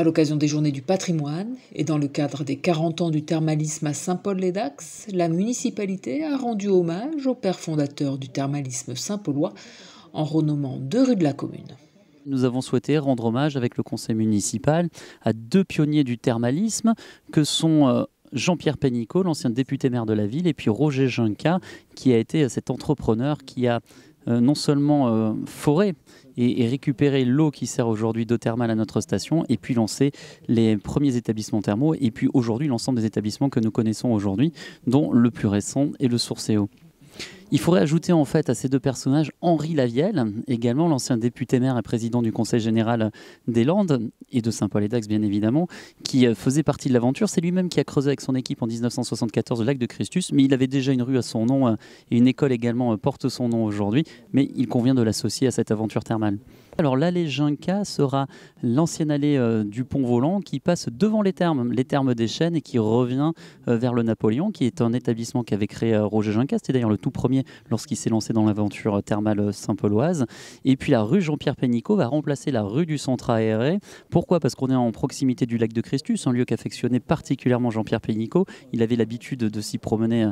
À l'occasion des Journées du patrimoine et dans le cadre des 40 ans du thermalisme à Saint-Paul-les-Dax, la municipalité a rendu hommage au père fondateur du thermalisme saint-paulois en renommant 2 rues de la commune. Nous avons souhaité rendre hommage avec le conseil municipal à 2 pionniers du thermalisme que sont Jean-Pierre Pénicaud, l'ancien député maire de la ville, et puis Roger Junca, qui a été cet entrepreneur qui a non seulement foré et récupéré l'eau qui sert aujourd'hui d'eau thermale à notre station, et puis lancé les premiers établissements thermaux, et puis aujourd'hui l'ensemble des établissements que nous connaissons aujourd'hui, dont le plus récent est le Sourcéau. Il faudrait ajouter en fait à ces 2 personnages Henri Lavielle, également l'ancien député maire et président du conseil général des Landes et de Saint-Paul-et-Dax bien évidemment, qui faisait partie de l'aventure. C'est lui-même qui a creusé avec son équipe en 1974 le lac de Christus, mais il avait déjà une rue à son nom et une école également porte son nom aujourd'hui, mais il convient de l'associer à cette aventure thermale. Alors l'allée Junca sera l'ancienne allée du Pont Volant qui passe devant les thermes des Chênes et qui revient vers le Napoléon, qui est un établissement qu'avait créé Roger Junca. C'était d'ailleurs le tout premier lorsqu'il s'est lancé dans l'aventure thermale saint-pauloise. Et puis la rue Jean-Pierre Pénicaud va remplacer la rue du Centre aéré. Pourquoi ? Parce qu'on est en proximité du lac de Christus, un lieu qu'affectionnait particulièrement Jean-Pierre Pénicaud. Il avait l'habitude de s'y promener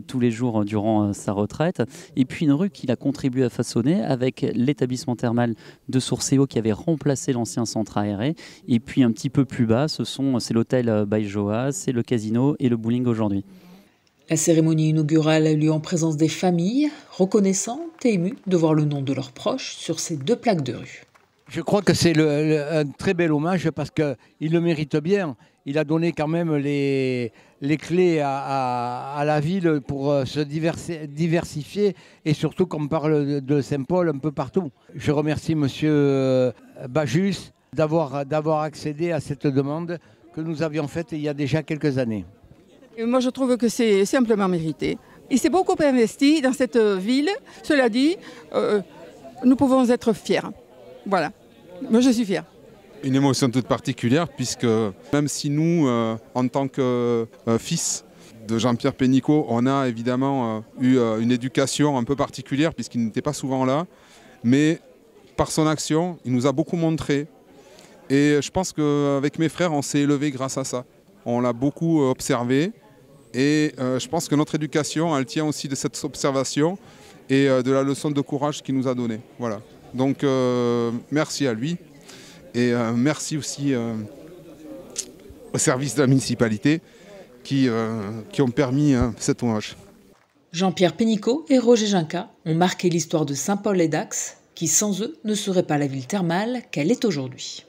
tous les jours durant sa retraite. Et puis une rue qu'il a contribué à façonner avec l'établissement thermal de Sourcéau qui avait remplacé l'ancien centre aéré. Et puis un petit peu plus bas, c'est l'hôtel by Joas, c'est le casino et le bowling aujourd'hui. La cérémonie inaugurale a eu lieu en présence des familles, reconnaissantes et émues de voir le nom de leurs proches sur ces 2 plaques de rue. Je crois que c'est un très bel hommage parce qu'il le mérite bien. Il a donné quand même les clés à la ville pour se diversifier et surtout qu'on parle de Saint-Paul un peu partout. Je remercie M. Bajus d'avoir accédé à cette demande que nous avions faite il y a déjà quelques années. Moi, je trouve que c'est simplement mérité. Il s'est beaucoup investi dans cette ville. Cela dit, nous pouvons être fiers. Voilà. Moi, je suis fière. Une émotion toute particulière puisque même si nous, en tant que fils de Jean-Pierre Pénicaud, on a évidemment eu une éducation un peu particulière puisqu'il n'était pas souvent là, mais par son action, il nous a beaucoup montré. Et je pense qu'avec mes frères, on s'est élevé grâce à ça. On l'a beaucoup observé. Et je pense que notre éducation, elle tient aussi de cette observation et de la leçon de courage qu'il nous a donnée. Voilà. Donc merci à lui et merci aussi au service de la municipalité qui ont permis cet hommage. Jean-Pierre Pénicaud et Roger Junca ont marqué l'histoire de Saint-Paul-les-Dax, qui sans eux ne serait pas la ville thermale qu'elle est aujourd'hui.